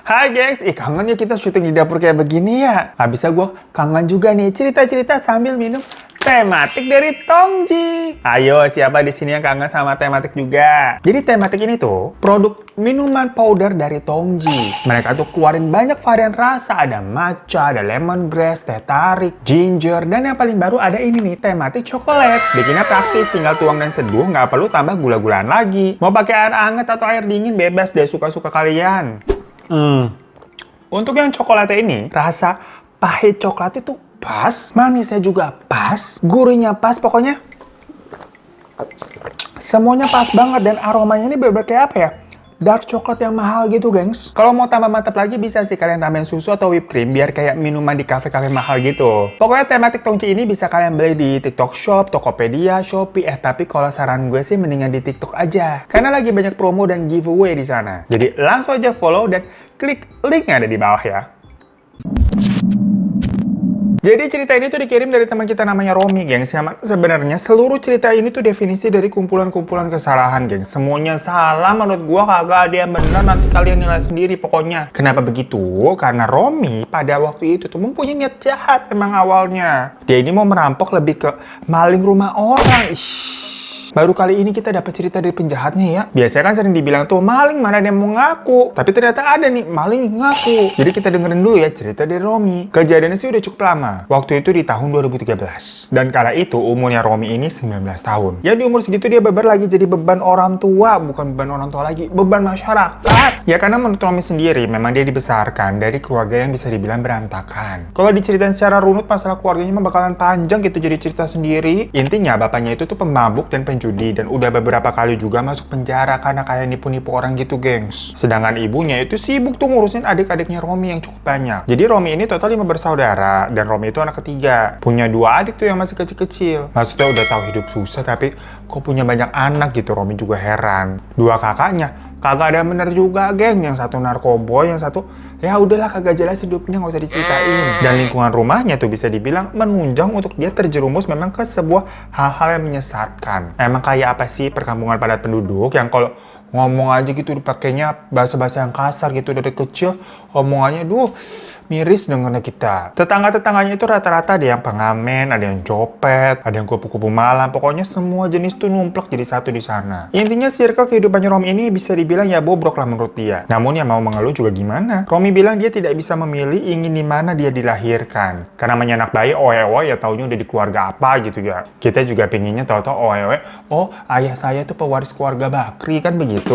Hai gengs, kangen ya kita syuting di dapur kayak begini ya. Habisnya gue kangen juga nih cerita-cerita sambil minum tematik dari Tongji. Ayo, siapa di sini yang kangen sama tematik juga? Jadi tematik ini tuh produk minuman powder dari Tongji. Mereka tuh keluarin banyak varian rasa, ada matcha, ada lemongrass, teh tarik, ginger, dan yang paling baru ada ini nih, tematik coklat. Bikinnya praktis, tinggal tuang dan seduh, nggak perlu tambah gula-gulaan lagi. Mau pakai air hangat atau air dingin bebas deh, suka-suka kalian. Untuk yang coklatnya ini, rasa pahit coklat itu pas, manisnya juga pas, gurihnya pas, pokoknya semuanya pas banget dan aromanya ini bener-bener kayak apa ya? Dark coklat yang mahal gitu, gengs. Kalau mau tambah mantap lagi bisa sih kalian tambahin susu atau whipped cream biar kayak minuman di kafe-kafe mahal gitu. Pokoknya tematik Tongji ini bisa kalian beli di TikTok Shop, Tokopedia, Shopee. Tapi kalau saran gue sih mendingan di TikTok aja. Karena lagi banyak promo dan giveaway di sana. Jadi langsung aja follow dan klik link yang ada di bawah ya. Jadi cerita ini tuh dikirim dari teman kita namanya Romi, gengs. Sebenarnya seluruh cerita ini tuh definisi dari kumpulan-kumpulan kesalahan, gengs. Semuanya salah, menurut gua kagak ada yang benar, nanti kalian nilai sendiri pokoknya. Kenapa begitu? Karena Romi pada waktu itu tuh mempunyai niat jahat emang awalnya. Dia ini mau merampok lebih ke maling rumah orang. Baru kali ini kita dapat cerita dari penjahatnya ya. Biasanya kan sering dibilang tuh maling mana ada yang mau ngaku. Tapi ternyata ada nih maling ngaku. Jadi kita dengerin dulu ya cerita dari Romi. Kejadiannya sih udah cukup lama. Waktu itu di tahun 2013. Dan kala itu umurnya Romi ini 19 tahun. Ya di umur segitu dia beban lagi jadi beban orang tua. Bukan beban orang tua lagi, beban masyarakat. Ya karena menurut Romi sendiri memang dia dibesarkan dari keluarga yang bisa dibilang berantakan. Kalau diceritain secara runut masalah keluarganya mah bakalan panjang gitu jadi cerita sendiri. Intinya bapaknya itu tuh pemabuk dan penjudi dan udah beberapa kali juga masuk penjara karena kayak nipu-nipu orang gitu, gengs. Sedangkan ibunya itu sibuk tuh ngurusin adik-adiknya Romi yang cukup banyak. Jadi Romi ini total 5 bersaudara dan Romi itu anak ketiga. Punya 2 adik tuh yang masih kecil-kecil. Maksudnya udah tahu hidup susah tapi kok punya banyak anak gitu, Romi juga heran. 2 kakaknya kagak ada bener juga, geng. Yang satu narkoboy, yang satu ya udahlah kagak jelas hidupnya, nggak usah diceritain. Dan lingkungan rumahnya tuh bisa dibilang menunjang untuk dia terjerumus memang ke sebuah hal-hal yang menyesatkan. Emang kayak apa sih perkampungan padat penduduk yang kalau ngomong aja gitu dipakainya bahasa-bahasa yang kasar gitu dari kecil, omongannya miris dengernya kita. Tetangga-tetangganya itu rata-rata ada yang pengamen, ada yang copet, ada yang kupu-kupu malam, pokoknya semua jenis tuh numplek jadi satu di sana. Intinya circle kehidupannya Romi ini bisa dibilang ya bobrok lah menurut dia. Namun ya mau mengeluh juga gimana? Romi bilang dia tidak bisa memilih ingin di mana dia dilahirkan. Karena namanya anak bayi oe-oe ya taunya udah di keluarga apa gitu ya. Kita juga pinginnya tahu-tahu oe-oe, oh ayah saya tuh pewaris keluarga Bakri kan begitu.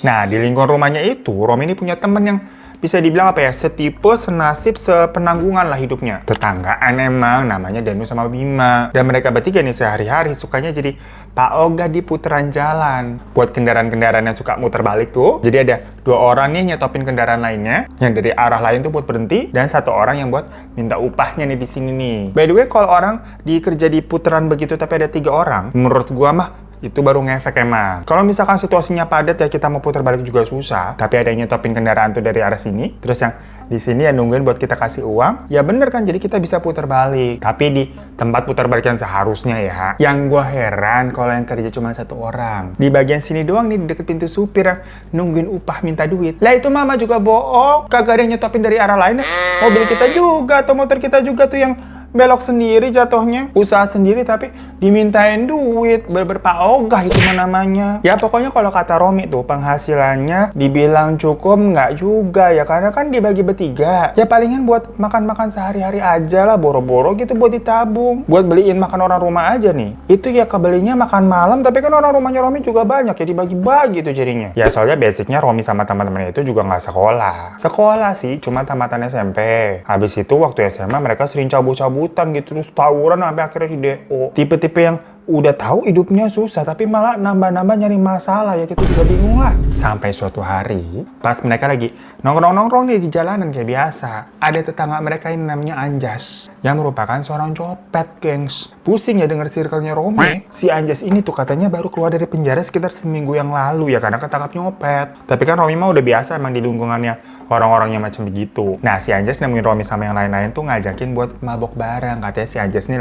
Nah, di lingkungan rumahnya itu, Romi ini punya temen yang bisa dibilang apa ya, setipe, senasib, sepenanggungan lah hidupnya. Tetanggaan emang, namanya Danu sama Bima. Dan mereka bertiga nih sehari-hari sukanya jadi Pak Oga di putaran jalan. Buat kendaraan-kendaraan yang suka muter balik tuh. Jadi ada 2 orang nih nyetopin kendaraan lainnya, yang dari arah lain tuh buat berhenti, dan 1 orang yang buat minta upahnya nih di sini nih. By the way, kalau orang dikerja di putaran begitu tapi ada 3 orang, menurut gua mah itu baru ngefek emang. Kalau misalkan situasinya padat ya kita mau putar balik juga susah. Tapi ada yang nyetopin kendaraan tuh dari arah sini. Terus yang di sini ya nungguin buat kita kasih uang. Ya bener kan, jadi kita bisa putar balik. Tapi di tempat putar balik yang seharusnya ya. Yang gue heran kalau yang kerja cuma 1 orang. Di bagian sini doang nih, di deket pintu supir yang nungguin upah minta duit. Lah itu mama juga bohong. Kagak ada yang nyetopin dari arah lain. Mobil kita juga atau motor kita juga tuh yang belok sendiri jatuhnya, usaha sendiri tapi dimintain duit, Pak Ogah itu namanya. Ya pokoknya kalau kata Romi tuh penghasilannya dibilang cukup nggak juga ya, karena kan dibagi bertiga. Ya palingan buat makan-makan sehari-hari aja lah, boro-boro gitu buat ditabung. Buat beliin makan orang rumah aja nih. Itu ya kebelinya makan malam, tapi kan orang rumahnya Romi juga banyak ya dibagi-bagi tuh jadinya. Ya soalnya basicnya Romi sama teman-temannya itu juga nggak sekolah. Sekolah sih cuma tamatan SMP. Habis itu waktu SMA mereka sering cabut-cabut gitu, terus tawuran sampai akhirnya di DO. Tipe-tipe yang udah tahu hidupnya susah tapi malah nambah-nambah nyari masalah ya, kita juga bingung lah. Sampai suatu hari pas mereka lagi nongkrong-nongkrong nih di jalanan kayak biasa, ada tetangga mereka yang namanya Anjas yang merupakan seorang copet, gengs. Pusing ya denger circle-nya Romi. Si Anjas ini tuh katanya baru keluar dari penjara sekitar seminggu yang lalu ya karena ketangkap nyopet. Tapi kan Romi mah udah biasa emang di lingkungannya orang-orangnya macam begitu. Nah, si Anjas nemuin Romi sama yang lain-lain tuh ngajakin buat mabok bareng. Katanya si Anjas nih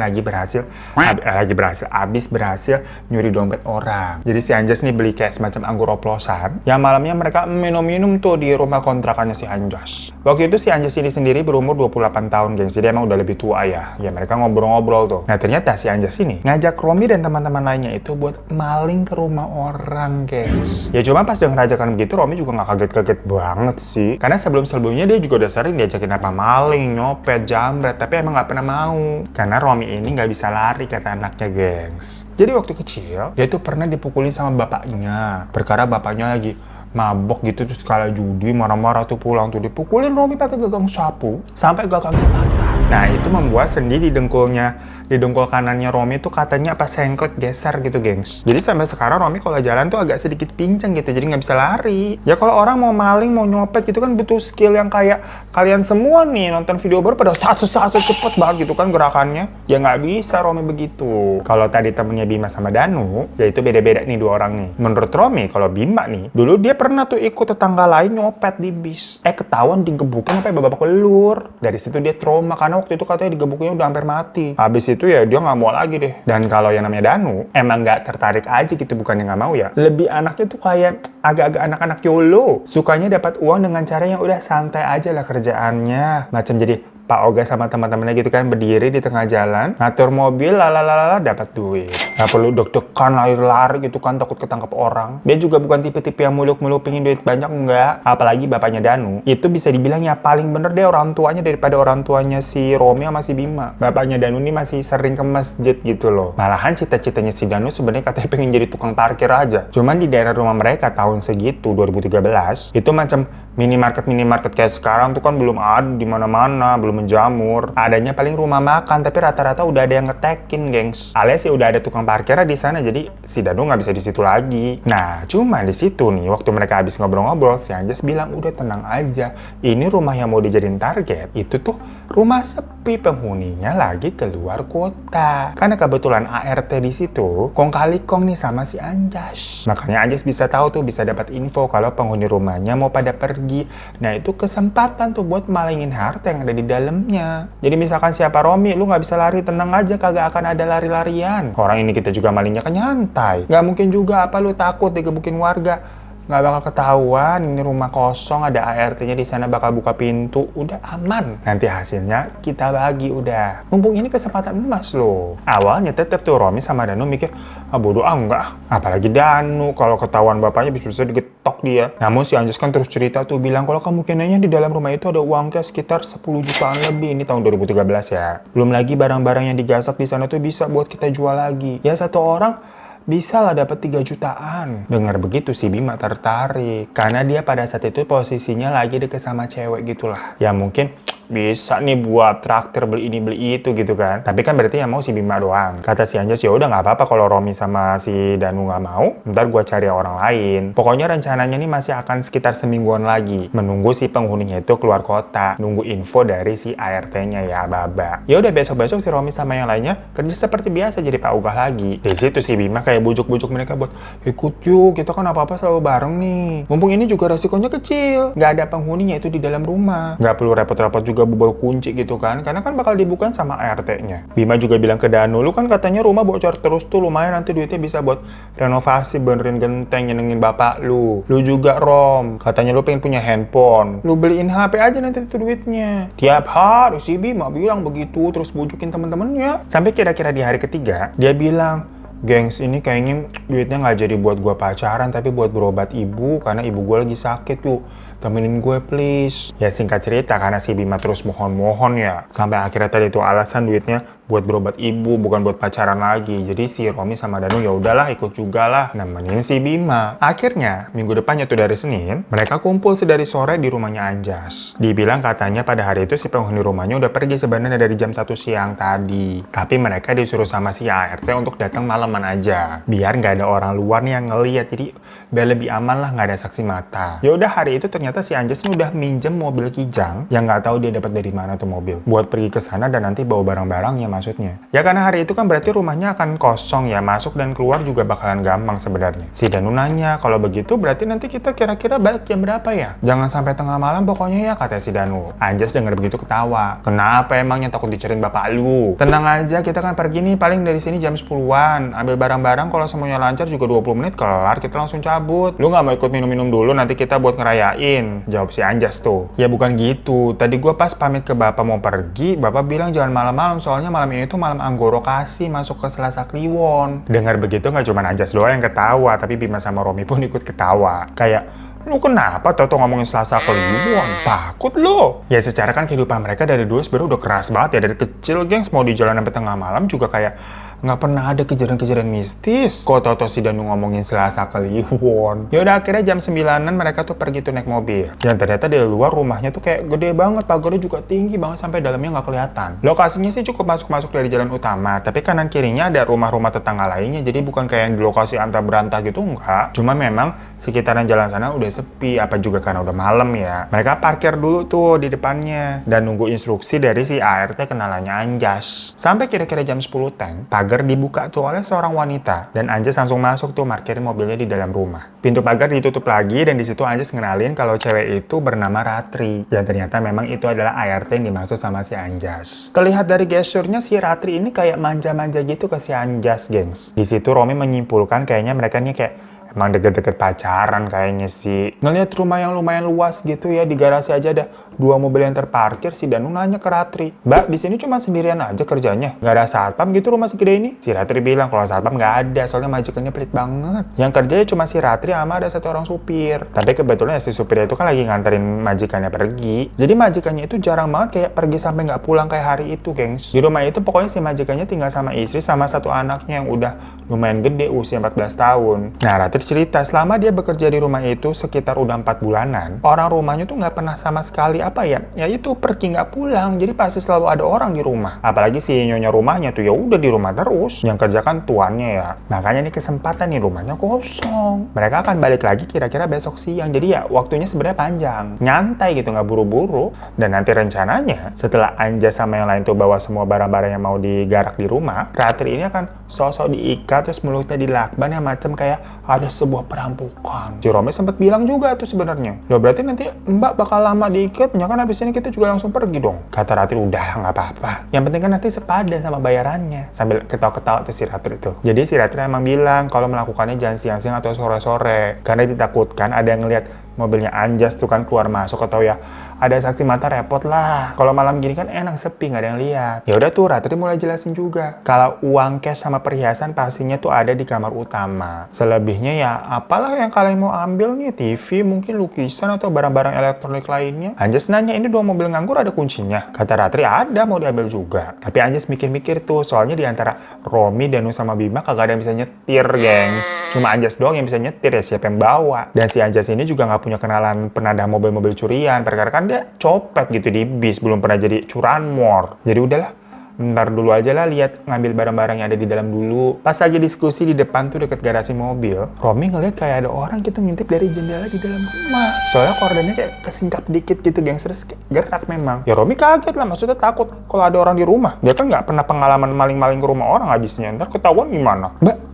abis berhasil nyuri dompet orang. Jadi si Anjas nih beli kayak semacam anggur oplosan yang malamnya mereka minum-minum tuh di rumah kontrakannya si Anjas. Waktu itu si Anjas ini sendiri berumur 28 tahun, gengs. Jadi emang udah lebih tua ya. Ya mereka ngobrol-ngobrol tuh. Nah, ternyata si Anjas ini ngajak Romi dan teman-teman lainnya itu buat maling ke rumah orang, gengs. Ya cuma pas denger ajakan begitu, Romi juga nggak kaget-kaget banget sih. Karena sebelum-sebelumnya dia juga udah sering diajakin apa maling, nyopet, jambret, tapi emang nggak pernah mau. Karena Romi ini nggak bisa lari, kata anaknya, gengs. Jadi waktu kecil, dia tuh pernah dipukulin sama bapaknya. Perkara bapaknya lagi mabok gitu, terus kalah judi, marah-marah tuh pulang tuh dipukulin Romi pakai gagang sapu sampai gagangnya patah. Nah, itu membuat sendi di dengkul kanannya Romi tuh katanya apa sengklek geser gitu, gengs. Jadi sampai sekarang Romi kalau jalan tuh agak sedikit pincang gitu, jadi nggak bisa lari. Ya kalau orang mau maling, mau nyopet gitu kan butuh skill yang kayak kalian semua nih nonton video baru pada saat cepet banget gitu kan gerakannya. Ya nggak bisa Romi begitu. Kalau tadi temennya Bima sama Danu, ya itu beda-beda nih dua orang nih. Menurut Romi, kalau Bima nih, dulu dia pernah tuh ikut tetangga lain nyopet di bis. Ketahuan digebukin sampai babak belur. Dari situ dia trauma karena waktu itu katanya digebuknya udah hampir mati. Habis itu ya dia nggak mau lagi deh. Dan kalau yang namanya Danu emang nggak tertarik aja gitu, bukannya nggak mau ya. Lebih anaknya tuh kayak agak-agak anak-anak YOLO. Sukanya dapat uang dengan cara yang udah santai aja lah kerjaannya. Macam jadi Pak Oga sama teman-temannya gitu kan berdiri di tengah jalan, ngatur mobil, lalalala dapat duit. Nggak perlu deg-degan lari-lari gitu kan takut ketangkep orang. Dia juga bukan tipe-tipe yang muluk-muluk pingin duit banyak, enggak. Apalagi bapaknya Danu, itu bisa dibilang ya paling bener deh orang tuanya daripada orang tuanya si Romi sama si Bima. Bapaknya Danu ini masih sering ke masjid gitu loh. Malahan cita-citanya si Danu sebenarnya katanya pengen jadi tukang parkir aja. Cuman di daerah rumah mereka tahun segitu 2013 itu macam minimarket kayak sekarang tuh kan belum ada di mana-mana, belum menjamur. Adanya paling rumah makan, tapi rata-rata udah ada yang ngetekin, gengs. Alias ya udah ada tukang parkirnya di sana, jadi si Danu nggak bisa di situ lagi. Nah, cuma di situ nih, waktu mereka habis ngobrol-ngobrol, si Anjas bilang udah tenang aja. Ini rumah yang mau dijadiin target, itu tuh rumah sepi, penghuninya lagi keluar kota. Karena kebetulan ART di situ kong kali kong nih sama si Anjas. Makanya Anjas bisa tahu tuh, bisa dapat info kalau penghuni rumahnya mau pada pergi. Nah, itu kesempatan tuh buat malingin harta yang ada di dalamnya. Jadi misalkan siapa Romi, lu nggak bisa lari, tenang aja, kagak akan ada lari-larian. Orang ini kita juga malingnya kan nyantai. Nggak mungkin juga apa lu takut digebukin warga. Nggak bakal ketahuan, ini rumah kosong, ada ART-nya di sana, bakal buka pintu, udah aman. Nanti hasilnya kita bagi udah. Mumpung ini kesempatan emas loh. Awalnya tetep tuh Romi sama Danu mikir, bodoh enggak. Apalagi Danu, kalau ketahuan bapaknya bisa digetok dia. Namun si Anjas kan terus cerita tuh, bilang kalau kemungkinannya di dalam rumah itu ada uang cash sekitar 10 jutaan lebih. Ini tahun 2013 ya. Belum lagi barang-barang yang digasak di sana tuh bisa buat kita jual lagi. Ya satu orang bisa lah dapat 3 jutaan. Dengar begitu si Bima tertarik. Karena dia pada saat itu posisinya lagi deket sama cewek gitulah. Ya mungkin bisa nih buat traktir beli ini beli itu gitu kan. Tapi kan berarti yang mau si Bima doang. Kata si Anjas, ya udah nggak apa-apa kalau Romi sama si Danu nggak mau. Ntar gue cari orang lain. Pokoknya rencananya nih masih akan sekitar semingguan lagi. Menunggu si penghuninya itu keluar kota. Nunggu info dari si ART-nya ya Baba. Ya udah besok-besok si Romi sama yang lainnya kerja seperti biasa jadi Pak Uga lagi. Di situ si Bima kayak bujuk-bujuk mereka buat ikut yuk, kita kan apa-apa selalu bareng nih. Mumpung ini juga resikonya kecil. Nggak ada penghuninya itu di dalam rumah. Nggak perlu repot-repot juga bobol kunci gitu kan, karena kan bakal dibuka sama ART-nya. Bima juga bilang ke Danu, lu kan katanya rumah bocor terus tuh, lumayan nanti duitnya bisa buat renovasi, benerin genteng, nyenengin bapak lu. Lu juga Rom, katanya lu pengen punya handphone, lu beliin HP aja nanti itu duitnya. Tiap hari si Bima bilang begitu, terus bujukin temen-temennya. Sampai kira-kira di hari ketiga, dia bilang, gengs, ini kayaknya duitnya nggak jadi buat gua pacaran, tapi buat berobat ibu, karena ibu gua lagi sakit tuh. Temenin gue please. Ya singkat cerita, karena si Bima terus mohon-mohon ya. Sampai akhirnya tadi tuh alasan duitnya buat berobat ibu, bukan buat pacaran lagi. Jadi si Romi sama Danu ya udahlah ikut juga lah nemenin si Bima. Akhirnya minggu depannya tuh dari Senin, mereka kumpul sedari sore di rumahnya Anjas. Dibilang katanya pada hari itu si penghuni rumahnya udah pergi sebenarnya dari jam 1 siang tadi. Tapi mereka disuruh sama si ART untuk datang malaman aja. Biar nggak ada orang luar nih yang ngeliat. Jadi biar lebih aman lah, nggak ada saksi mata. Ya udah hari itu ternyata si Anjas ini udah minjem mobil Kijang yang nggak tahu dia dapat dari mana tuh mobil buat pergi ke sana dan nanti bawa barang-barangnya. maksudnya. Ya karena hari itu kan berarti rumahnya akan kosong ya, masuk dan keluar juga bakalan gampang sebenarnya. Si Danu nanya, kalau begitu berarti nanti kita kira-kira balik jam berapa ya? Jangan sampai tengah malam pokoknya ya, kata si Danu. Anjas denger begitu ketawa. Kenapa emangnya, takut dicariin bapak lu? Tenang aja, kita kan pergi nih paling dari sini jam 10-an. Ambil barang-barang, kalau semuanya lancar juga 20 menit kelar, kita langsung cabut. Lu nggak mau ikut minum-minum dulu, nanti kita buat ngerayain? Jawab si Anjas tuh. Ya bukan gitu, tadi gua pas pamit ke bapak mau pergi, bapak bilang jangan malam-malam, soalnya malam ini tuh malam anggorokasi masuk ke Selasa Kliwon. Dengar begitu nggak cuma Anjas doang yang ketawa, tapi Bima sama Romi pun ikut ketawa. Kayak, lu kenapa tau ngomongin Selasa Kliwon? Takut lo? Ya secara kan kehidupan mereka dari dulu sebenarnya udah keras banget ya. Dari kecil gengs, mau di jalan sampai tengah malam juga kayak nggak pernah ada kejadian-kejadian mistis. Kok tau si Danu ngomongin Selasa Kliwon? Ya udah akhirnya jam 9-an mereka tuh pergi tuh naik mobil. Dan ternyata di luar rumahnya tuh kayak gede banget, pagarnya juga tinggi banget sampai dalamnya nggak kelihatan. Lokasinya sih cukup masuk-masuk dari jalan utama, tapi kanan kirinya ada rumah-rumah tetangga lainnya. Jadi bukan kayak yang di lokasi antah berantah gitu, enggak. Cuma memang sekitaran jalan sana udah sepi, apa juga karena udah malam ya. Mereka parkir dulu tuh di depannya dan nunggu instruksi dari si ART kenalannya Anjas. Sampai kira-kira jam 10 teng, pagar dibuka tuh oleh seorang wanita dan Anjas langsung masuk tuh parkirin mobilnya di dalam rumah. Pintu pagar ditutup lagi dan di situ Anjas ngenalin kalau cewek itu bernama Ratri. Dan ternyata memang itu adalah ART yang dimaksud sama si Anjas. Terlihat dari gesturnya si Ratri ini kayak manja-manja gitu ke si Anjas, gengs. Di situ Romi menyimpulkan kayaknya mereka nih kayak emang deket-deket pacaran kayaknya sih. Ngeliat rumah yang lumayan luas gitu ya, di garasi aja ada 2 mobil yang terparkir. Si Danu nanya ke Ratri, Mbak, di sini cuma sendirian aja kerjanya? Nggak ada satpam gitu rumah segede ini? Si Ratri bilang kalau satpam nggak ada, soalnya majikannya pelit banget. Yang kerjanya cuma si Ratri sama ada 1 orang supir. Tapi kebetulan si supir itu kan lagi nganterin majikannya pergi. Jadi majikannya itu jarang banget kayak pergi sampai nggak pulang kayak hari itu, gengs. Di rumah itu pokoknya si majikannya tinggal sama istri sama 1 anaknya yang udah lumayan gede, usia 14 tahun. Nah, Ratri cerita selama dia bekerja di rumah itu sekitar udah 4 bulanan, orang rumahnya tuh nggak pernah sama sekali ya itu pergi nggak pulang. Jadi pasti selalu ada orang di rumah. Apalagi si nyonya rumahnya tuh ya udah di rumah terus, yang kerja kan tuannya ya. Makanya nih kesempatan nih rumahnya kosong. Mereka akan balik lagi kira-kira besok siang. Jadi ya waktunya sebenarnya panjang, nyantai gitu, nggak buru-buru. Dan nanti rencananya setelah Anjas sama yang lain tuh bawa semua barang-barang yang mau digarak di rumah, Ratri ini akan sosok diikat terus mulutnya dilakban yang macam kayak ada sebuah perampokan. Si Romi sempat bilang juga tuh sebenarnya, loh berarti nanti Mbak bakal lama diikatnya kan, habis ini kita juga langsung pergi dong. Kata Ratri, udah nggak apa-apa. Yang penting kan nanti sepadan sama bayarannya. Sambil ketawa-ketawa tuh si Ratri tuh. Jadi si Ratri emang bilang kalau melakukannya jangan siang-siang atau sore-sore. Karena ditakutkan ada yang ngeliat mobilnya Anjas tuh kan keluar masuk, atau ya ada saksi mata repot lah. Kalau malam gini kan enak sepi, nggak ada yang lihat. Ya udah tuh Ratri mulai jelasin juga. Kalau uang cash sama perhiasan pastinya tuh ada di kamar utama. Selebihnya ya apalah yang kalian mau ambil nih, TV, mungkin lukisan atau barang-barang elektronik lainnya. Anjas nanya, ini 2 mobil nganggur ada kuncinya? Kata Ratri, ada, mau diambil juga. Tapi Anjas mikir-mikir tuh, soalnya di antara Romi, Danu sama Bima kagak ada yang bisa nyetir, gengs. Cuma Anjas doang yang bisa nyetir, ya siapa yang bawa. Dan si Anjas ini juga nggak punya kenalan penadah mobil-mobil curian, perkara kan dia copet gitu di bis, belum pernah jadi curanmor. Jadi udahlah, ntar dulu aja lah lihat ngambil barang-barang yang ada di dalam dulu. Pas lagi diskusi di depan tuh deket garasi mobil, Romi ngeliat kayak ada orang gitu ngintip dari jendela di dalam rumah. Soalnya kordennya kayak kesingkap dikit gitu, gengs, terus gerak memang. Ya Romi kaget lah, maksudnya takut kalau ada orang di rumah. Dia kan nggak pernah pengalaman maling-maling ke rumah orang, habisnya ntar ketahuan gimana? Mbak,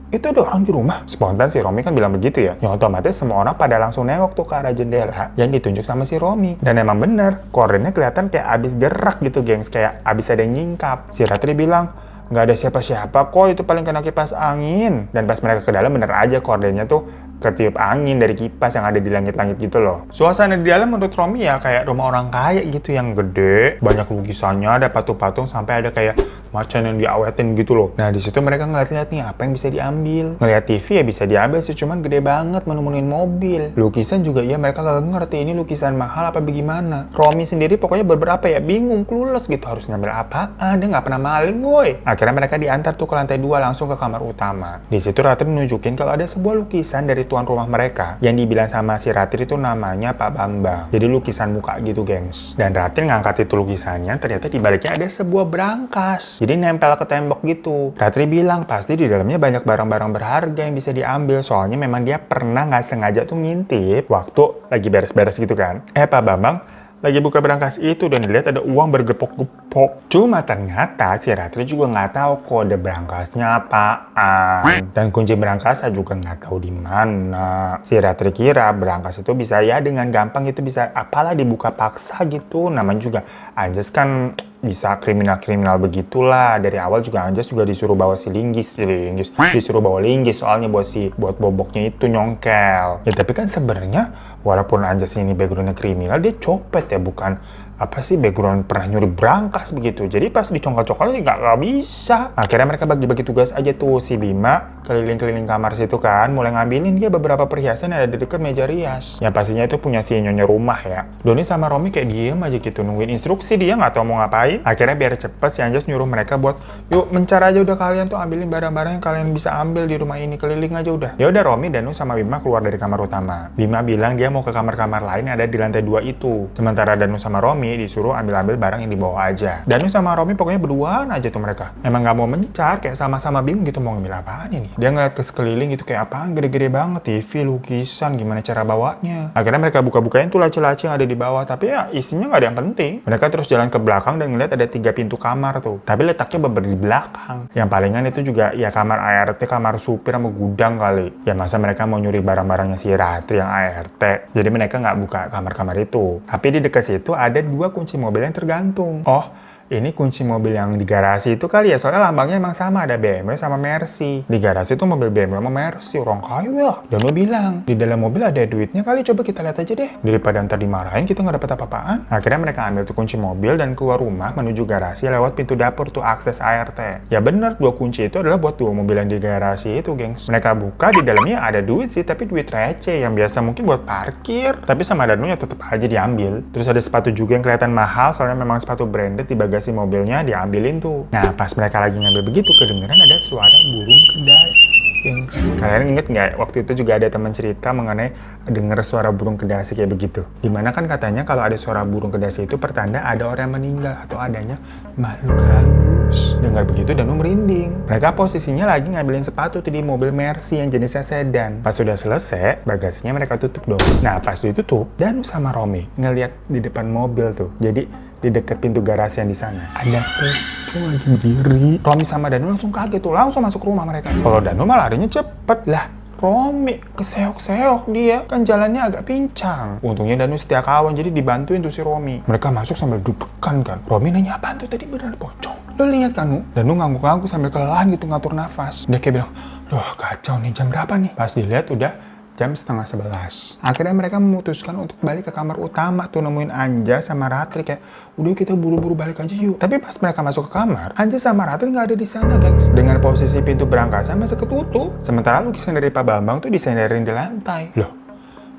itu ada orang di rumah? Spontan si Romi kan bilang begitu ya. Yang otomatis semua orang pada langsung nengok tuh ke arah jendela yang ditunjuk sama si Romi. Dan emang bener, kordennya kelihatan kayak abis gerak gitu, gengs. Kayak abis ada yang nyingkap. Si Ratri bilang, nggak ada siapa-siapa kok, itu paling kena kipas angin. Dan pas mereka ke dalam bener aja kordennya tuh ketiup angin dari kipas yang ada di langit-langit gitu loh. Suasana di dalam menurut Romi ya kayak rumah orang kaya gitu yang gede, banyak lukisannya, ada patung-patung, sampai ada kayak macan yang diawetin gitu loh. Nah di situ mereka ngeliat-liat nih apa yang bisa diambil. Ngeliat TV ya bisa diambil sih, cuman gede banget menemuin mobil. Lukisan juga ya mereka gak ngerti ini lukisan mahal apa bagaimana. Romi sendiri pokoknya beberapa ya bingung, clueless gitu harus ngambil apaan. Dia nggak pernah maling woi. Akhirnya mereka diantar tuh ke lantai 2 langsung ke kamar utama. Di situ Ratri nunjukin kalau ada sebuah lukisan dari tuan rumah mereka yang dibilang sama si Ratri itu namanya Pak Bambang. Jadi lukisan muka gitu, gengs. Dan Ratri ngangkat itu lukisannya, ternyata di baliknya ada sebuah brankas. Jadi nempel ke tembok gitu. Ratri bilang pasti di dalamnya banyak barang-barang berharga yang bisa diambil. Soalnya memang dia pernah nggak sengaja tuh ngintip waktu lagi beres-beres gitu kan. Pak Bambang, lagi buka berangkas itu dan dilihat ada uang bergepok-gepok. Cuma ternyata si Ratri juga nggak tahu kode berangkasnya apaan. Dan kunci berangkasnya juga nggak tahu di mana. Si Ratri kira berangkas itu bisa ya dengan gampang itu bisa apalah dibuka paksa gitu. Namanya juga Anjas kan bisa kriminal-kriminal begitulah. Dari awal juga Anjas juga disuruh bawa si Linggis. Disuruh bawa Linggis soalnya buat boboknya itu nyongkel. Ya tapi kan sebenarnya walaupun Anjas ini backgroundnya kriminal, dia copet ya, bukan apa sih background pernah nyuri berangkas begitu. Jadi pas dicongkel-congkel nggak bisa. Akhirnya mereka bagi-bagi tugas aja tuh. Si Bima keliling-keliling kamar situ kan, mulai ngambilin dia beberapa perhiasan yang ada di dekat meja rias. Yang pastinya itu punya si nyonya rumah ya. Doni sama Romi kayak diem aja gitu nungguin instruksi, dia nggak tahu mau ngapain. Akhirnya biar cepet si Anjas nyuruh mereka buat yuk mencar aja udah, kalian tuh ambilin barang-barang yang kalian bisa ambil di rumah ini, keliling aja udah. Ya udah, Romi, Danu sama Bima keluar dari kamar utama. Bima bilang dia mau ke kamar-kamar lain yang ada di lantai 2 itu. Sementara Danu sama Romi disuruh ambil-ambil barang yang dibawa aja. Danu sama Romi pokoknya berduaan aja tuh mereka. Emang nggak mau mencar, kayak sama-sama bingung gitu mau ngambil apaan ini. Dia ngeliat ke sekeliling gitu kayak apaan gede-gede banget, TV, lukisan, gimana cara bawanya. Akhirnya mereka buka-bukain tuh laci-laci yang ada di bawah, tapi ya isinya nggak ada yang penting. Mereka terus jalan ke belakang dan ngeliat ada 3 pintu kamar tuh. Tapi letaknya beber di belakang. Yang palingan itu juga ya kamar ART, kamar supir sama gudang kali. Ya masa mereka mau nyuri barang-barangnya si Ratri yang ART. Jadi mereka nggak buka kamar-kamar itu. Tapi di dekat situ ada 2 kunci mobil yang tergantung. Oh, ini kunci mobil yang di garasi itu kali ya, soalnya lambangnya emang sama, ada BMW sama Mercy. Di garasi itu mobil BMW sama Mercy, orang kaya ya. Dan lo bilang, di dalam mobil ada duitnya kali, coba kita lihat aja deh. Daripada ntar dimarahin, kita nggak dapet apa-apaan. Akhirnya mereka ambil tuh kunci mobil dan keluar rumah menuju garasi lewat pintu dapur tuh akses ART. Ya bener, 2 kunci itu adalah buat 2 mobil yang di garasi itu, gengs. Mereka buka, di dalamnya ada duit sih, tapi duit receh yang biasa mungkin buat parkir. Tapi sama Danunya tetap aja diambil. Terus ada sepatu juga yang kelihatan mahal, soalnya memang sepatu branded di bagasi mobilnya diambilin tuh. Nah, pas mereka lagi ngambil begitu, kedengeran ada suara burung kedasi. Kalian inget nggak? Waktu itu juga ada teman cerita mengenai denger suara burung kedasi kayak begitu. Dimana kan katanya kalau ada suara burung kedasi itu pertanda ada orang yang meninggal atau adanya makhluk halus. Dengar begitu Danu merinding. Mereka posisinya lagi ngambilin sepatu tuh di mobil Mercy yang jenisnya sedan. Pas sudah selesai, bagasinya mereka tutup dong. Nah, pas ditutup, Danu sama Romi ngeliat di depan mobil tuh. Jadi di dekat pintu garasi yang di sana ada pocong lagi berdiri. Romi sama Danu langsung kaget tuh, langsung masuk rumah mereka. Kalau Danu malah larinya cepet lah. Romi keseok-seok dia, kan jalannya agak pincang. Untungnya Danu setia kawan, jadi dibantuin tuh si Romi. Mereka masuk sambil deg-degan kan. Romi nanya, apaan tuh tadi, beneran pocong? Lo lihat kan, Danu ngangguk-ngangguk sambil kelelahan gitu ngatur nafas. Dia kayak bilang, loh kacau nih, jam berapa nih? Pas dilihat udah jam 10:30. Akhirnya mereka memutuskan untuk balik ke kamar utama tuh, nemuin Anja sama Ratri kayak udah kita buru-buru balik aja yuk. Tapi pas mereka masuk ke kamar, Anja sama Ratri nggak ada di sana, gengs. Dengan posisi pintu berangkasnya masih ketutup. Sementara lukisan dari Pak Bambang tuh disenderin di lantai. Loh,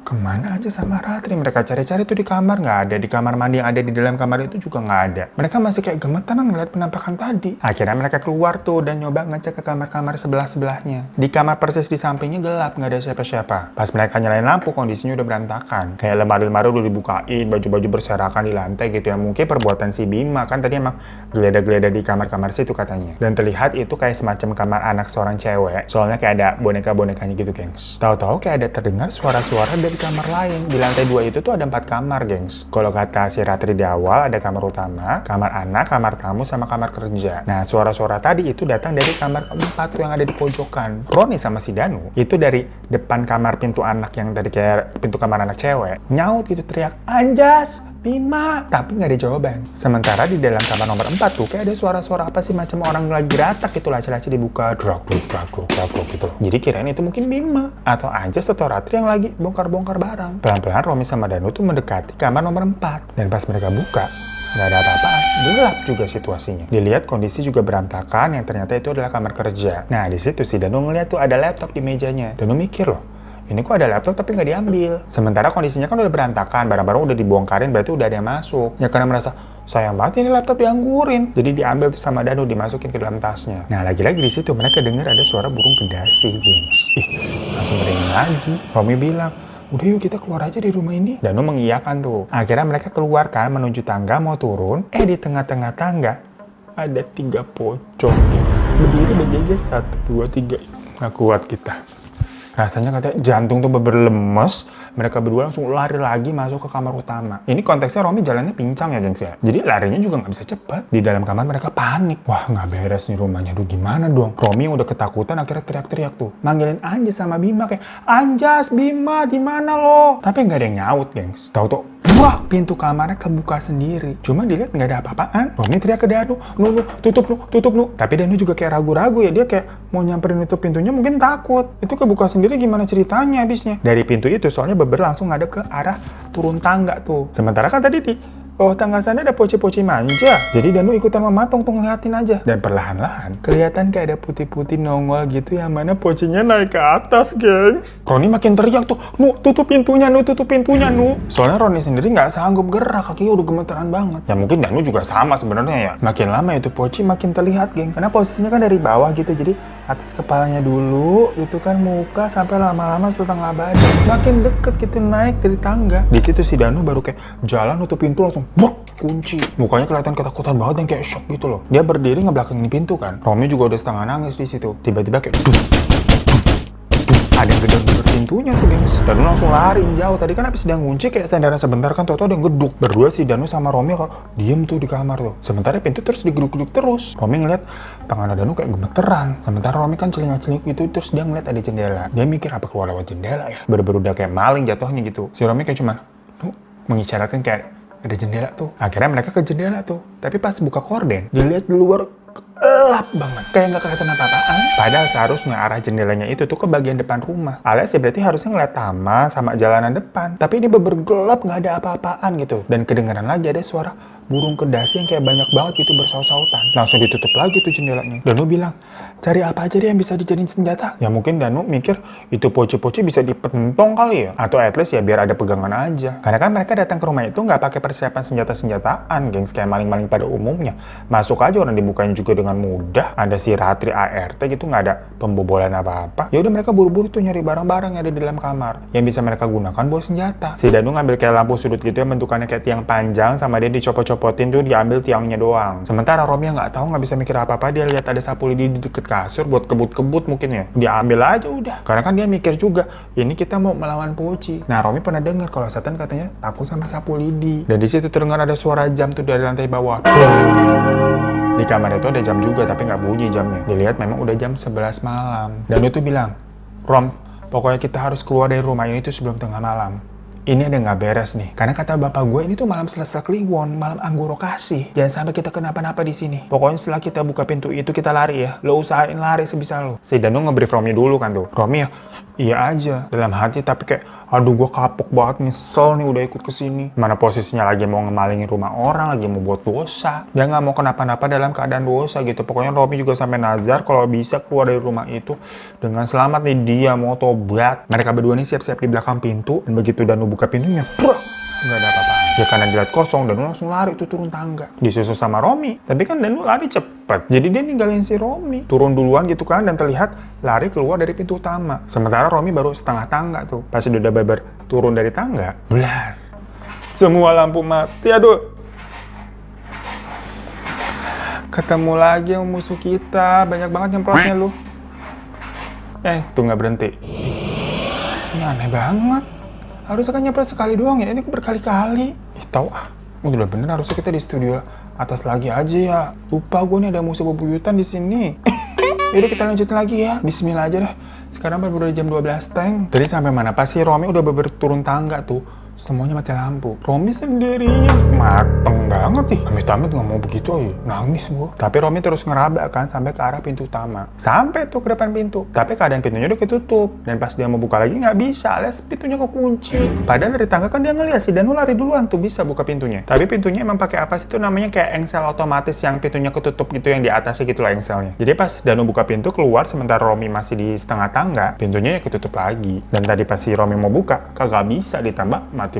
kemana aja sama Ratri? Mereka cari-cari tuh di kamar, nggak ada. Di kamar mandi yang ada di dalam kamar itu juga nggak ada. Mereka masih kayak gemetaran ngeliat penampakan tadi. Akhirnya mereka keluar tuh dan nyoba ngecek ke kamar-kamar sebelah-sebelahnya. Di kamar persis di sampingnya gelap, nggak ada siapa-siapa. Pas mereka nyalain lampu, kondisinya udah berantakan. Kayak lemari-lemari udah dibukain, baju-baju berserakan di lantai gitu ya. Mungkin perbuatan si Bima, kan tadi emang geledah-geledah di kamar-kamar situ katanya. Dan terlihat itu kayak semacam kamar anak seorang cewek. Soalnya kayak ada boneka-bonekanya gitu, gengs. Tahu-tahu kayak ada terdengar suara-suara dari kamar lain. Di lantai 2 itu tuh ada 4 kamar, gengs. Kalau kata si Ratri di awal, ada kamar utama, kamar anak, kamar tamu, sama kamar kerja. Nah, suara-suara tadi itu datang dari kamar keempat tuh yang ada di pojokan. Roni sama si Danu itu dari depan kamar pintu anak yang tadi kayak pintu kamar anak cewek, nyaut gitu, teriak, Anjas! Bima, tapi nggak ada jawaban. Sementara di dalam kamar nomor 4 tuh kayak ada suara-suara apa sih, macam orang lagi geratak gitu, laci-laci dibuka, drag gitu. Jadi kirain itu mungkin Bima atau Anjas atau Ratri yang lagi bongkar-bongkar barang. Pelan-pelan Romi sama Danu tuh mendekati kamar nomor 4. Dan pas mereka buka, nggak ada apa-apaan, gelap juga situasinya. Dilihat kondisi juga berantakan, yang ternyata itu adalah kamar kerja. Nah di situ si Danu ngeliat tuh ada laptop di mejanya. Danu mikir loh, ini kok ada laptop tapi nggak diambil. Sementara kondisinya kan udah berantakan, barang-barang udah dibongkarin, berarti udah ada yang masuk. Ya karena merasa, sayang banget ini laptop dianggurin. Jadi diambil tuh sama Danu, dimasukin ke dalam tasnya. Nah lagi-lagi di situ mereka dengar ada suara burung kedasi, gengs. Langsung merinding lagi. Romi bilang, udah yuk kita keluar aja di rumah ini. Danu mengiyakan tuh. Akhirnya mereka keluar kan menuju tangga mau turun. Di tengah-tengah tangga ada 3 pocong, gengs. Berdiri berjejer 1, 2, 3. Nggak kuat kita. Rasanya katanya jantung tuh berlemes, mereka berdua langsung lari lagi masuk ke kamar utama. Ini konteksnya Romi jalannya pincang ya gengs ya. Jadi larinya juga nggak bisa cepat. Di dalam kamar mereka panik. Wah nggak beres nih rumahnya. Duh gimana dong? Romi yang udah ketakutan akhirnya teriak-teriak tuh. Manggilin Anjas sama Bima kayak, Anjas, Bima, di mana lo? Tapi nggak ada yang nyaut gengs. Tahu-tahu wah, pintu kamarnya kebuka sendiri. Cuma dilihat nggak ada apa-apaan. Romi teriak ke Danu, Nu, tutup Nu. Tapi Danu juga kayak ragu-ragu ya. Dia kayak mau nyamperin nutup pintunya mungkin takut. Itu kebuka sendiri gimana ceritanya habisnya? Dari pintu itu soalnya beber langsung ngadep ke arah turun tangga tuh. Sementara kan tadi di bawah tangga sana ada poci-poci manja. Jadi Danu ikutan mematung tuh ngeliatin aja. Dan perlahan-lahan kelihatan kayak ada putih-putih nongol gitu yang mana pocinya naik ke atas, gengs. Roni makin teriak tuh, Nu, tutup pintunya, Nu. Soalnya Roni sendiri nggak sanggup gerak, kakinya udah gemeteran banget. Ya mungkin Danu juga sama sebenarnya ya. Makin lama itu poci makin terlihat, geng. Karena posisinya kan dari bawah gitu, jadi atas kepalanya dulu, itu kan muka sampai lama-lama setengah badan. Makin deket gitu naik dari tangga. Di situ si Danu baru kayak jalan nutup pintu langsung brok, kunci. Mukanya kelihatan ketakutan banget dan kayak shock gitu loh. Dia berdiri ngebelakangin pintu kan. Romi juga udah setengah nangis di situ. Tiba-tiba kayak ada yang gedor-gedor pintunya tuh gengs. Danu langsung lari menjauh. Tadi kan habis sedang ngunci kayak sandaran sebentar kan, tau-tau ada yang geduk. Berdua si Danu sama Romi kalau diem tuh di kamar tuh. Sementara pintu terus digeduk-geduk terus. Romi ngeliat tangan Danu kayak gemeteran. Sementara Romi kan celingak-celinguk gitu, terus dia ngeliat ada jendela. Dia mikir apa keluar lewat jendela ya. Bener-bener udah kayak maling jatuhnya gitu. Si Romi kayak cuman mengisyaratkan kayak ada jendela tuh. Akhirnya mereka ke jendela tuh. Tapi pas buka korden, dilihat di luar gelap banget. Kayak nggak kelihatan apa-apaan. Padahal seharusnya arah jendelanya itu tuh ke bagian depan rumah. Alias ya berarti harusnya ngeliat taman sama jalanan depan. Tapi ini bergelap, nggak ada apa-apaan gitu. Dan kedengaran lagi ada suara burung kedasi yang kayak banyak banget gitu bersaut-sautan. Langsung ditutup lagi tuh jendelanya. Danu bilang, cari apa aja deh yang bisa dijadiin senjata. Ya mungkin Danu mikir itu poci-poci bisa dipentong kali ya. Atau at least ya biar ada pegangan aja. Karena kan mereka datang ke rumah itu nggak pakai persiapan senjata-senjataan, gengs, kayak maling-maling pada umumnya. Masuk aja orang dibukain juga dengan mudah. Ada si Ratri ART gitu, nggak ada pembobolan apa-apa. Ya udah mereka buru-buru tuh nyari barang-barang yang ada di dalam kamar yang bisa mereka gunakan buat senjata. Si Danu ngambil kayak lampu sudut gitu yang bentukannya kayak tiang panjang, sama dia dicopot-copotin tuh diambil tiangnya doang. Sementara Romi yang nggak tahu, nggak bisa mikir apa-apa, dia lihat ada sapu lidi di deket kasur buat kebut-kebut mungkin ya. Dia ambil aja udah. Karena kan dia mikir juga, ini kita mau melawan poci. Nah Romi pernah dengar kalau setan katanya takut sama sapu lidi. Dan di situ terdengar ada suara jam tuh dari lantai bawah. Di kamar itu ada jam juga tapi nggak bunyi jamnya. Dilihat memang udah jam 11 malam. Dan itu bilang, Rom, pokoknya kita harus keluar dari rumah ini tuh sebelum tengah malam. Ini ada nggak beres nih. Karena kata bapak gue ini tuh malam selesai kliwon, malam anggoro kasih. Jangan sampai kita kenapa-napa di sini. Pokoknya setelah kita buka pintu itu kita lari ya. Lo usahain lari sebisa lo. Si Danu nge-brief Romi dulu kan tuh. Romi ya, iya aja dalam hati tapi kayak, aduh gue kapok banget, nyesel nih udah ikut kesini. Mana posisinya lagi mau ngemalingin rumah orang, lagi mau buat dosa. Dia nggak mau kenapa-napa dalam keadaan dosa gitu. Pokoknya Romi juga sampai nazar kalau bisa keluar dari rumah itu dengan selamat nih, dia mau tobat. Mereka berdua nih siap-siap di belakang pintu. Dan begitu Danu buka pintunya, nggak ada apa-apa. Ya karena dilihat kosong, Danu langsung lari tuh turun tangga. Disusul sama Romi. Tapi kan Danu lari cepet. Jadi dia ninggalin si Romi. Turun duluan gitu kan, dan terlihat lari keluar dari pintu utama. Sementara Romi baru setengah tangga tuh. Pas udah beber turun dari tangga, blar. Semua lampu mati, aduh. Ketemu lagi yang musuh kita. Banyak banget nyemprotnya lu. Tuh nggak berhenti. Ini aneh banget. Harusnya kan nyemprot sekali doang ya, ini kok berkali-kali. Tahu ah, udah bener harusnya kita di studio atas lagi aja ya. Lupa gue nih ada musuh bebuyutan di sini. Yaudah kita lanjutin lagi ya. Bismillah aja deh. Sekarang baru jam 12 teng. Tadi sampai mana? Pasti Romi udah turun tangga tuh. Semuanya mati lampu. Romi sendirian. Mateng banget nih. Amit-amit nggak mau begitu aja. Nangis gue. Tapi Romi terus ngeraba kan sampai ke arah pintu utama. Sampai tuh ke depan pintu. Tapi keadaan pintunya udah ketutup. Dan pas dia mau buka lagi nggak bisa. Alias pintunya kekunci. Padahal dari tangga kan dia ngeliat si Danu lari duluan tuh bisa buka pintunya. Tapi pintunya emang pakai apa sih tuh namanya kayak engsel otomatis yang pintunya ketutup gitu yang di atasnya gitu lah engselnya. Jadi pas Danu buka pintu keluar sementara Romi masih di setengah tangga, pintunya ya ketutup lagi. Dan tadi pas si Romi mau buka kagak bisa, ditambah mati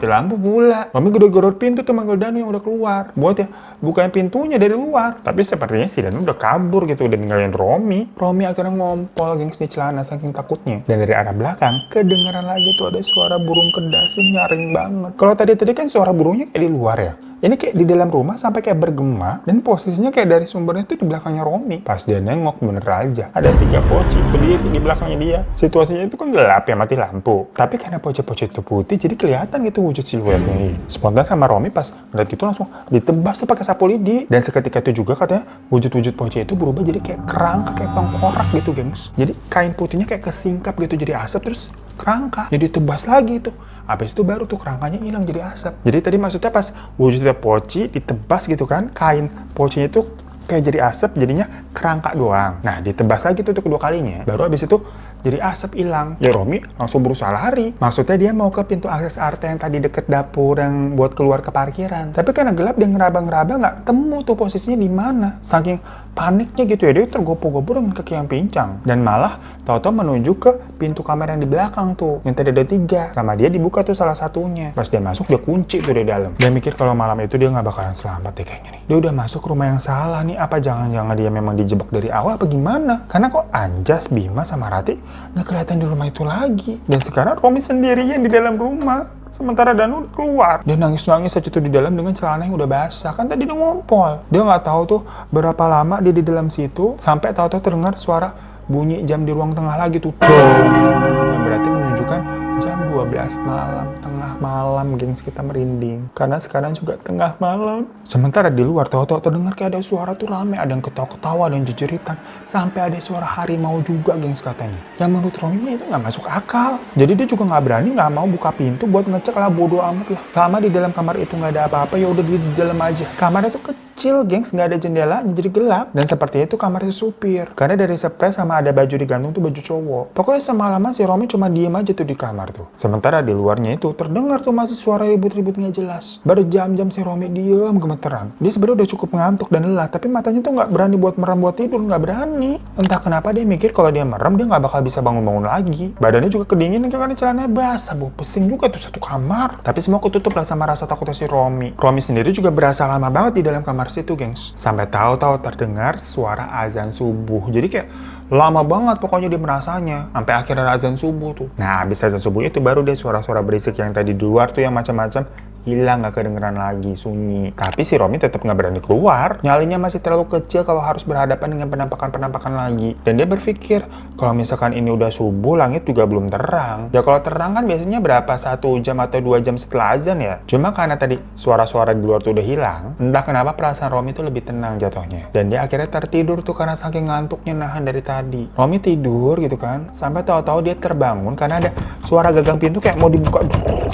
lampu pula. Romi gedor-gedor pintu tuh manggil Danu yang udah keluar. Buat ya bukain pintunya dari luar. Tapi sepertinya si Danu udah kabur gitu, udah ninggalin Romi. Romi akhirnya ngompol gengs di celana saking takutnya. Dan dari arah belakang kedengaran lagi tuh ada suara burung kedasi nyaring banget. Kalau tadi kan suara burungnya kayak di luar ya. Ini kayak di dalam rumah sampai kayak bergema, dan posisinya kayak dari sumbernya tuh di belakangnya Romi. Pas dia nengok, bener aja ada 3 poci berdiri di belakangnya dia. Situasinya itu kan gelap ya, mati lampu. Tapi karena poci-poci itu putih, jadi kelihatan gitu wujud siluetnya. Spontan sama Romi pas ngeliat itu langsung ditebas tuh pakai sapu lidi. Dan seketika itu juga katanya wujud-wujud poci itu berubah jadi kayak kerangka, kayak tengkorak gitu, gengs. Jadi kain putihnya kayak kesingkap gitu jadi asap, terus kerangka jadi tebas lagi tuh. Habis itu baru tuh kerangkanya hilang jadi asap. Jadi tadi maksudnya pas wujudnya poci ditebas gitu kan, kain pocinya itu kayak jadi asap, jadinya kerangka doang. Nah, ditebas lagi tuh kedua kalinya, baru habis itu jadi asap hilang. Ya Romi langsung berusaha lari. Maksudnya dia mau ke pintu akses Arte yang tadi deket dapur yang buat keluar ke parkiran. Tapi karena gelap dia ngeraba-ngeraba nggak temu tuh posisinya di mana. Saking paniknya gitu ya, dia tergopoh-gopoh dengan kaki yang pincang. Dan malah tahu-tahu menuju ke pintu kamar yang di belakang tuh, yang tadi ada 3. Sama dia dibuka tuh salah satunya. Pas dia masuk dia kunci tuh di dalam. Dia mikir kalau malam itu dia nggak bakalan selamat deh kayaknya nih. Dia udah masuk rumah yang salah nih. Apa jangan-jangan dia memang dijebak dari awal apa gimana? Karena kok Anjas, Bima, sama Rati nggak kelihatan di rumah itu lagi. Dan sekarang Romi sendirian di dalam rumah. Sementara Danu udah keluar. Dia nangis-nangis aja tuh di dalam dengan celana yang udah basah. Kan tadi dia ngompol. Dia nggak tahu tuh berapa lama dia di dalam situ. Sampai tahu-tahu terdengar suara bunyi jam di ruang tengah lagi tuh. Yang berarti menunjukkan jam 12 malam. Tengah malam, gengs, kita merinding. Karena sekarang juga tengah malam. Sementara di luar tahu-tahu terdengar kayak ada suara tuh rame. Ada yang ketawa-ketawa, ada yang jejeritan. Sampai ada suara harimau juga, gengs, katanya. Yang menurut Romi itu nggak masuk akal. Jadi dia juga nggak berani, nggak mau buka pintu buat ngecek lah, bodo amat lah. Selama di dalam kamar itu nggak ada apa-apa, ya udah di dalam aja. Kamarnya tuh kecil, gengs, nggak ada jendelanya, jadi gelap. Dan sepertinya itu kamarnya supir. Karena dari spray sama ada baju digantung tuh baju cowok. Pokoknya semalaman si Romi cuma diem aja tuh di kamar tuh. Sementara di luarnya itu terdengar tuh masih suara ribut-ribut nggak jelas. Berjam-jam si Romi diem gemeteran. Dia sebenarnya udah cukup ngantuk dan lelah, tapi matanya tuh nggak berani buat merem buat tidur, nggak berani. Entah kenapa dia mikir kalau dia merem dia nggak bakal bisa bangun-bangun lagi. Badannya juga kedinginan karena celananya basah, bau pesing juga tuh satu kamar. Tapi semua ketutup lah sama rasa takutnya si Romi. Romi sendiri juga berasa lama banget di dalam kamar situ, gengs. Sampai tahu-tahu terdengar suara azan subuh. Jadi kayak lama banget pokoknya dia merasanya. Sampai akhirnya azan subuh tuh. Nah, habis azan subuh itu baru dia suara-suara berisik yang tadi di luar tuh yang macam-macam hilang, gak kedengeran lagi, sunyi. Tapi si Romi tetap gak berani keluar. Nyalinya masih terlalu kecil kalau harus berhadapan dengan penampakan-penampakan lagi. Dan dia berpikir, kalau misalkan ini udah subuh, langit juga belum terang. Ya kalau terang kan biasanya berapa? 1 jam atau 2 jam setelah azan ya? Cuma karena tadi suara-suara di luar tuh udah hilang, entah kenapa perasaan Romi tuh lebih tenang jatuhnya. Dan dia akhirnya tertidur tuh karena saking ngantuknya nahan dari tadi. Romi tidur gitu kan, sampai tahu-tahu dia terbangun karena ada suara gagang pintu kayak mau dibuka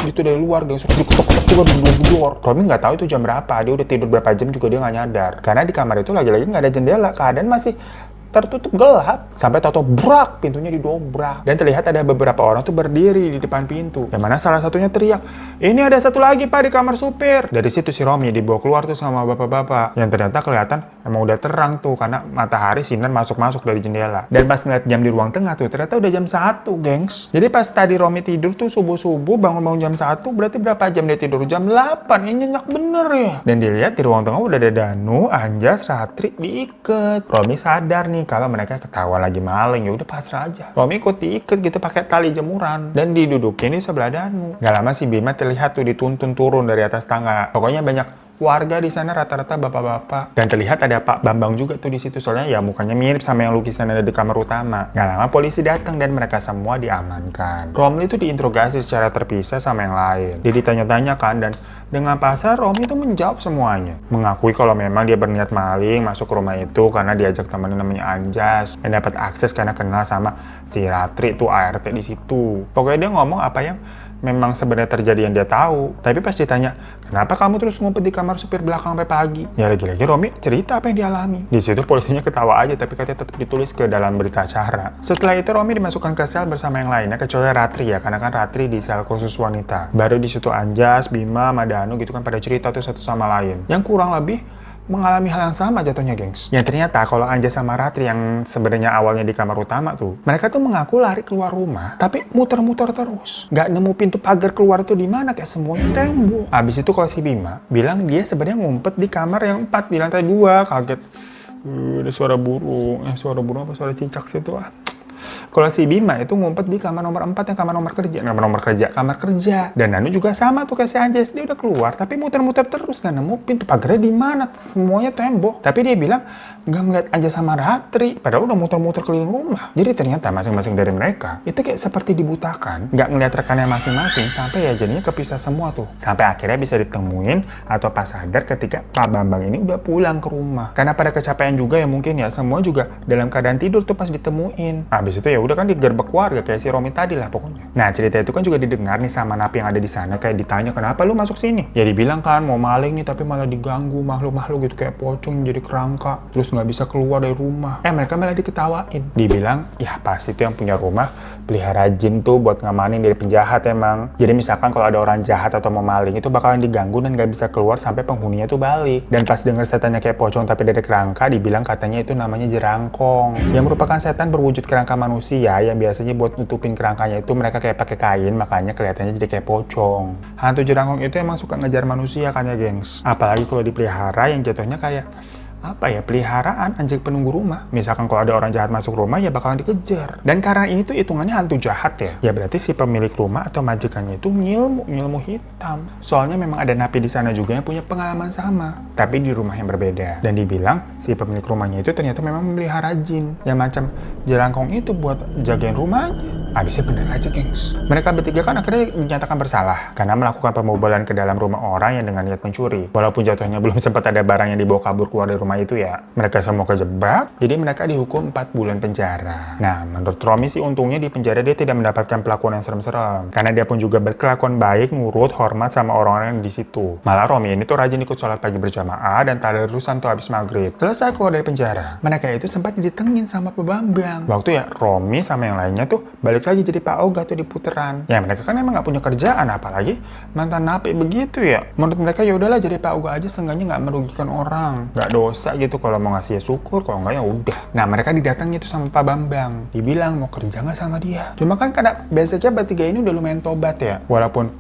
gitu dari luar, guys. Diketok-ketok juga gedor. Romi nggak tahu itu jam berapa, dia udah tidur berapa jam juga dia nggak nyadar. Karena di kamar itu lagi-lagi nggak ada jendela, keadaan masih tertutup gelap. Sampai tahu-tahu brak, pintunya didobrak. Dan terlihat ada beberapa orang tuh berdiri di depan pintu. Yang mana salah satunya teriak, "Ini ada satu lagi pak di kamar supir." Dari situ si Romi dibawa keluar tuh sama bapak-bapak. Yang ternyata kelihatan emang udah terang tuh karena matahari sinar masuk-masuk dari jendela. Dan pas ngeliat jam di ruang tengah tuh ternyata udah jam 1, gengs. Jadi pas tadi Romi tidur tuh subuh-subuh bangun-bangun jam 1, berarti berapa jam dia tidur? Jam 8. Ini nyenyak bener ya. Dan dilihat di ruang tengah udah ada Danu, Anjas, Ratri diikat. Romi sadar nih kalau mereka ketahuan lagi maling, ya udah pasrah aja. Romi ikut diikat gitu pakai tali jemuran dan didudukin di sebelah Danu. Gak lama si Bima terlihat tuh dituntun turun dari atas tangga. Pokoknya banyak warga di sana, rata-rata bapak-bapak. Dan terlihat ada Pak Bambang juga tuh di situ, soalnya ya mukanya mirip sama yang lukisan ada di kamar utama. Gak lama polisi datang dan mereka semua diamankan. Romli itu diinterogasi secara terpisah sama yang lain. Dia ditanya-tanyakan dan dengan pasrah Romi itu menjawab semuanya. Mengakui kalau memang dia berniat maling masuk ke rumah itu karena diajak temannya namanya Anjas dan dapat akses karena kenal sama si Ratri tuh ART di situ. Pokoknya dia ngomong apa yang memang sebenarnya terjadi yang dia tahu. Tapi pas ditanya, kenapa kamu terus ngumpet di kamar supir belakang sampai pagi? Ya lagi-lagi Romi cerita apa yang dialami. Di situ polisinya ketawa aja, tapi katanya tetap ditulis ke dalam berita acara. Setelah itu Romi dimasukkan ke sel bersama yang lainnya, kecuali Ratri ya, karena kan Ratri di sel khusus wanita. Baru di situ Anjas, Bima, Madanu gitu kan pada cerita tuh satu sama lain. Yang kurang lebih mengalami hal yang sama jatuhnya, gengs. Yang ternyata kalau Anjas sama Ratri yang sebenarnya awalnya di kamar utama tuh, mereka tuh mengaku lari keluar rumah, tapi muter-muter terus. Nggak nemu pintu pagar keluar tuh di mana, kayak semuanya tembok. Abis itu kalau si Bima bilang dia sebenarnya ngumpet di kamar yang 4 di lantai 2, kaget. Ada suara burung. Suara burung apa suara cicak sih tuh? Kalau si Bima itu ngumpet di kamar nomor 4 yang kamar kerja. Dan Danu juga sama tuh kayak si Anjas, dia udah keluar tapi muter-muter terus nggak nemu pintu pagarnya di mana, semuanya tembok. Tapi dia bilang nggak ngeliat Anjas sama Ratri, padahal udah muter-muter keliling rumah. Jadi ternyata masing-masing dari mereka itu kayak seperti dibutakan, nggak ngeliat rekannya masing-masing sampai ya jadinya kepisah semua tuh. Sampai akhirnya bisa ditemuin atau pas sadar ketika Pak Bambang ini udah pulang ke rumah. Karena pada kecapean juga ya mungkin ya, semua juga dalam keadaan tidur tuh pas ditemuin. Habis itu ya udah kan digerbek keluarga kayak si Romi tadi lah pokoknya. Nah cerita itu kan juga didengar nih sama napi yang ada di sana, kayak ditanya kenapa lu masuk sini? Ya dibilang kan mau maling nih tapi malah diganggu makhluk-makhluk gitu kayak pocong jadi kerangka, terus nggak bisa keluar dari rumah. Mereka malah diketawain. Dibilang ya pasti itu yang punya rumah pelihara jin tuh buat ngamanin dari penjahat emang. Jadi misalkan kalau ada orang jahat atau mau maling itu bakalan diganggu dan nggak bisa keluar sampai penghuninya tuh balik. Dan pas denger setannya kayak pocong tapi dari kerangka, dibilang katanya itu namanya jerangkong, yang merupakan setan berwujud kerangka manusia yang biasanya buat nutupin kerangkanya itu mereka kayak pakai kain, makanya kelihatannya jadi kayak pocong. Hantu jerangkong itu emang suka ngejar manusia kan ya gengs, apalagi kalau dipelihara yang jatuhnya kayak peliharaan anjing penunggu rumah. Misalkan kalau ada orang jahat masuk rumah ya bakalan dikejar. Dan karena ini tuh hitungannya hantu jahat ya. Ya berarti si pemilik rumah atau majikannya itu ngilmu hitam. Soalnya memang ada napi di sana juga yang punya pengalaman sama, tapi di rumah yang berbeda. Dan dibilang si pemilik rumahnya itu ternyata memang memelihara jin yang macam jerangkong itu buat jagain rumahnya. Habisnya bener aja gengs. Mereka bertiga kan akhirnya dinyatakan bersalah karena melakukan pemobolan ke dalam rumah orang yang dengan niat mencuri. Walaupun jatuhnya belum sempat ada barang yang dibawa kabur keluar dari rumah itu ya. Mereka semua kejebak, jadi mereka dihukum 4 bulan penjara. Nah, menurut Romi sih untungnya di penjara dia tidak mendapatkan perlakuan yang serem-serem. Karena dia pun juga berkelakuan baik, nurut, hormat sama orang-orang yang di situ. Malah Romi ini tuh rajin ikut sholat pagi berjamaah dan tadarusan tuh habis maghrib. Selesai keluar dari penjara, mereka itu sempat ditengin sama Pak Bambang. Waktu ya Romi sama yang lainnya tuh balik lagi jadi Pak Oga tuh di puteran. Ya mereka kan emang nggak punya kerjaan, apalagi mantan napi begitu ya. Menurut mereka ya udahlah jadi Pak Oga aja, seenggaknya nggak merugikan orang, nggak dosa gitu, kalau mau ngasih ya syukur, kalau enggak ya udah. Nah mereka didatangi tuh sama Pak Bambang, dibilang mau kerja nggak sama dia. Cuma kan karena basicnya bertiga ini udah lumayan tobat ya, walaupun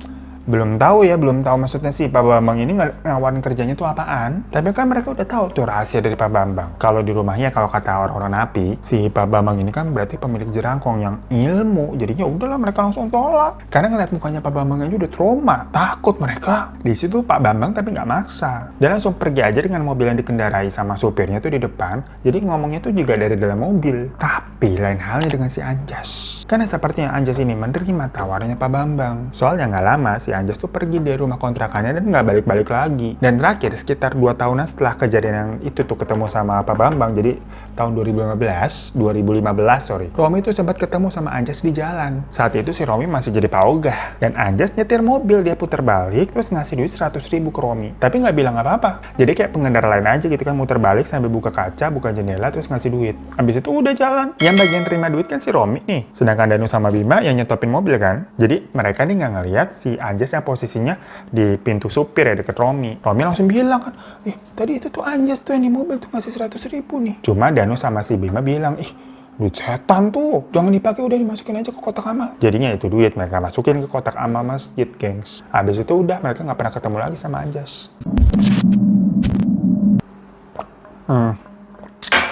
belum tahu maksudnya si Pak Bambang ini ngawarin kerjanya tuh apaan. Tapi kan mereka udah tahu tuh rahasia dari Pak Bambang. Kalau di rumahnya, kalau kata orang-orang napi, si Pak Bambang ini kan berarti pemilik jerangkong yang ilmu. Jadinya udahlah mereka langsung tolak. Karena ngeliat mukanya Pak Bambang aja udah trauma, takut mereka. Di situ Pak Bambang tapi nggak maksa. Dia langsung pergi aja dengan mobil yang dikendarai sama supirnya tuh di depan. Jadi ngomongnya tuh juga dari dalam mobil. Tapi lain halnya dengan si Anjas. Karena sepertinya Anjas ini menerima tawarannya Pak Bambang. Soalnya nggak lama si Anjas tuh pergi dari rumah kontrakannya dan nggak balik-balik lagi. Dan terakhir sekitar 2 tahunan setelah kejadian yang itu tuh ketemu sama Pak Bambang, jadi tahun 2015, Romi tuh sempat ketemu sama Anjas di jalan. Saat itu si Romi masih jadi Pak Oga. Dan Anjas nyetir mobil, dia putar balik terus ngasih duit 100.000 ke Romi. Tapi nggak bilang apa-apa. Jadi kayak pengendara lain aja gitu kan, muter balik sambil buka kaca, buka jendela terus ngasih duit. Habis itu udah jalan. Yang bagian terima duit kan si Romi nih. Sedangkan Danu sama Bima yang nyetopin mobil kan. Jadi mereka nih nggak ngeliat si Anjas yang posisinya di pintu supir ya deket Romi. Romi langsung bilang kan, tadi itu tuh Anjas tuh yang di mobil tuh ngasih 100.000 nih. Cuma Danu sama si Bima bilang, duit setan tuh, jangan dipakai, udah dimasukin aja ke kotak amal. Jadinya itu duit mereka masukin ke kotak amal masjid, gengs. Habis itu udah mereka nggak pernah ketemu lagi sama Anjas.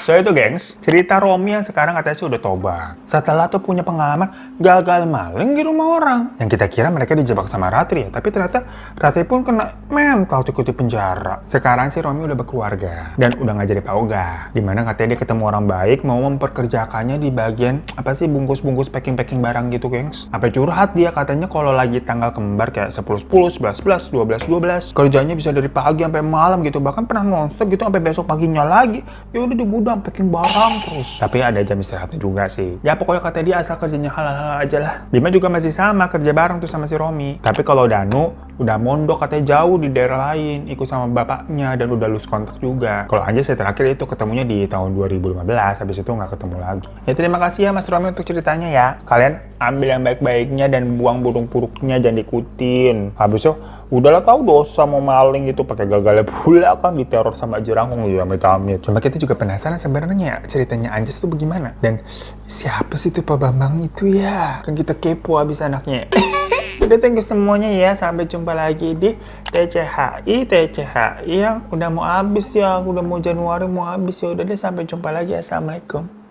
So itu gengs, cerita Romi yang sekarang katanya sih udah tobat. Setelah tuh punya pengalaman gagal maling di rumah orang. Yang kita kira mereka dijebak sama Ratri ya, tapi ternyata Ratri pun kena mental tuh di penjara. Sekarang sih Romi udah berkeluarga dan udah nggak jadi Pak Oga. Dimana katanya dia ketemu orang baik mau memperkerjakannya di bagian bungkus-bungkus packing-packing barang gitu gengs. Sampai curhat dia katanya kalau lagi tanggal kembar kayak 10-10, 11-11, 12-12. Kerjanya bisa dari pagi sampai malam gitu, bahkan pernah nonstop gitu sampai besok paginya lagi. Ya udah di gudang packing barang terus. Tapi ada jam istirahatnya juga sih. Ya pokoknya katanya dia asal kerjanya halal-halal aja lah. Bima juga masih sama kerja bareng tuh sama si Romi. Tapi kalau Danu udah mondok katanya jauh di daerah lain, ikut sama bapaknya dan udah lose kontak juga. Kalau Anjas terakhir itu ketemunya di tahun 2015, habis itu nggak ketemu lagi. Ya terima kasih ya Mas Romi untuk ceritanya ya. Kalian ambil yang baik-baiknya dan buang buruk-buruknya, jangan diikutin. Habis itu udahlah tahu dosa mau maling gitu, pakai gagalnya pula kan diteror sama jerangkong ya amit-amit. Cuma kita juga penasaran sebenarnya ceritanya Anjas itu bagaimana dan siapa sih itu Pak Bambang itu ya? Kan kita kepo abis anaknya. Udah thank you semuanya ya, sampai jumpa lagi di TCHI yang udah mau habis ya, udah mau Januari mau habis ya. Udah deh, sampai jumpa lagi, assalamualaikum.